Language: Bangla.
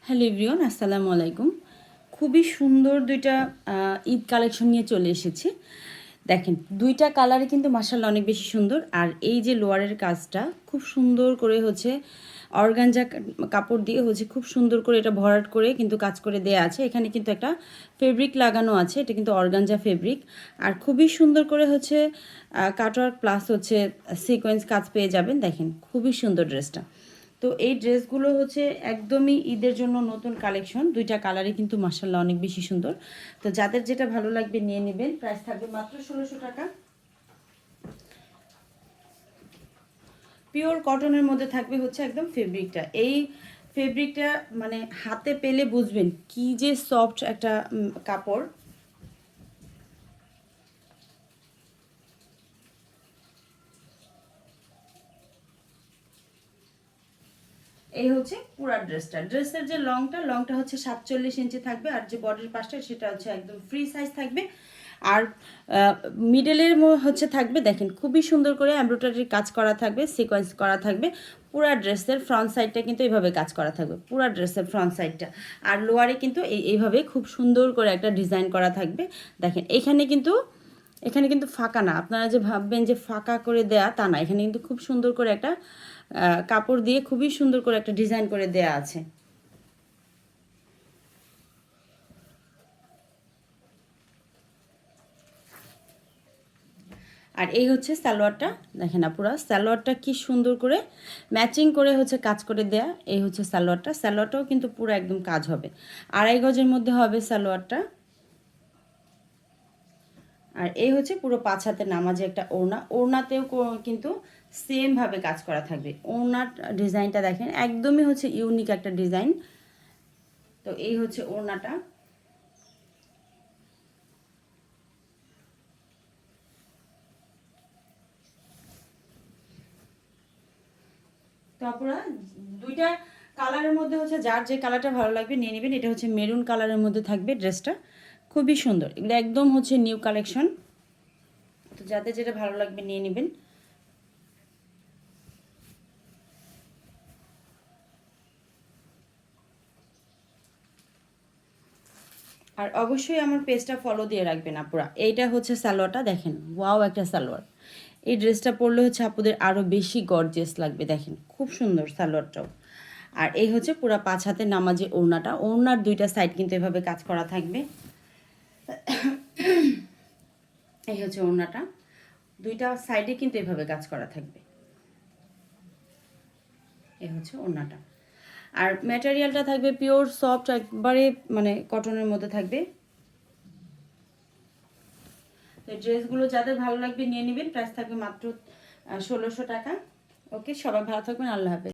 হ্যালো এভরিওয়ান, আসসালামু আলাইকুম। খুবই সুন্দর দুইটা ঈদ কালেকশন নিয়ে চলে এসেছি। দেখেন, দুইটা কালারই কিন্তু মাশাআল্লাহ অনেক বেশি সুন্দর। আর এই যে লোয়ারের কাজটা খুব সুন্দর করে হচ্ছে অর্গানজা কাপড় দিয়ে হচ্ছে খুব সুন্দর করে এটা ভরাট করে কিন্তু কাজ করে দেয়া আছে। এখানে কিন্তু একটা ফেব্রিক লাগানো আছে, এটা কিন্তু অর্গানজা ফেব্রিক। আর খুবই সুন্দর করে হচ্ছে কাটওয়ার্ক প্লাস হচ্ছে সিকোয়েন্স কাজ পেয়ে যাবেন। দেখেন খুবই সুন্দর ড্রেসটা। তো এই ড্রেসগুলো হচ্ছে একদমই ঈদের জন্য নতুন কালেকশন। দুইটা কালারই কিন্তু মাশাআল্লাহ অনেক বেশি সুন্দর। তো যাদের যেটা ভালো লাগবে নিয়ে নেবেন। প্রাইস থাকবে মাত্র 1600 টাকা। পিওর কটনের মধ্যে থাকবে হচ্ছে একদম ফেব্রিকটা। এই ফেব্রিকটা মানে হাতে পেলে বুঝবেন কি যে সফট একটা কাপড়। এই হচ্ছে পুরা ড্রেসটা। ড্রেসের যে লংটা হচ্ছে 47 ইঞ্চি থাকবে, আর যে বডির পাশটা সেটা হচ্ছে একদম ফ্রি সাইজ থাকবে। আর মিডলের হচ্ছে থাকবে, দেখেন খুবই সুন্দর করে এমব্রয়ডারির কাজ করা থাকবে, সিকোয়েন্স করা থাকবে। পুরা ড্রেসের ফ্রন্ট সাইডটা কিন্তু এইভাবে কাজ করা থাকবে, পুরা ড্রেসের ফ্রন্ট সাইডটা। আর লোয়ারে কিন্তু এইভাবে খুব সুন্দর করে একটা ডিজাইন করা থাকবে। দেখেন এখানে কিন্তু ফাঁকা না, আপনারা যে ভাববেন যে ফাঁকা করে দেয়া তা না, এখানে কিন্তু খুব সুন্দর করে একটা কাপড় দিয়ে খুবই সুন্দর করে একটা ডিজাইন করে দেয়া আছে। আর এই হচ্ছে সালোয়ারটা। দেখেন না, পুরো সালোয়ারটা কি সুন্দর করে ম্যাচিং করে হচ্ছে কাজ করে দেয়া। এই হচ্ছে সালোয়ারটাও কিন্তু পুরো একদম কাজ হবে। 2.5 গজের মধ্যে হবে সালোয়ারটা। আর এই হচ্ছে পুরো 5 হাতে নামাজে একটা ওড়নাতেও কিন্তু সেমভাবে কাজ করা থাকবে। ওড়নার ডিজাইনটা দেখেন একদমই হচ্ছে ইউনিক একটা ডিজাইন। তো এই হচ্ছে ওড়নাটা। তো আপনারা দুইটা কালারের মধ্যে হচ্ছে যার যে কালারটা ভালো লাগবে নিয়ে নেবেন। এটা হচ্ছে মেরুন কালারের মধ্যে থাকবে ড্রেসটা, খুবই সুন্দর। এগুলো একদম হচ্ছে নিউ কালেকশন। তো যাদের যেটা ভালো লাগবে নিয়ে নেবেন। আর অবশ্যই আমার পেজটা ফলো দিয়ে রাখবেন আপুরা। এইটা হচ্ছে সালোয়ারটা, দেখেন ওয়াও একটা সালোয়ার। এই ড্রেসটা পরলে হচ্ছে আপুদের আরও বেশি গর্জিয়াস লাগবে। দেখেন খুব সুন্দর সালোয়ারটাও। আর এই হচ্ছে পুরো 5 হাতে নামাজে ওড়নার দুইটা সাইড কিন্তু এভাবে কাজ করা থাকবে। এই হচ্ছে ওড়নাটা, দুইটা সাইডে কিন্তু এভাবে কাজ করা থাকবে। এই হচ্ছে ওড়নাটা। আর ম্যাটেরিয়ালটা থাকবে পিওর সফট, একবারে মানে কটনের মধ্যে থাকবে। তো ড্রেসগুলো যাদের ভালো লাগবে নিয়ে নেবেন। প্রাইস থাকবে মাত্র 1600 টাকা। ওকে, সবাই ভালো থাকবেন। আল্লাহ হাফেজ।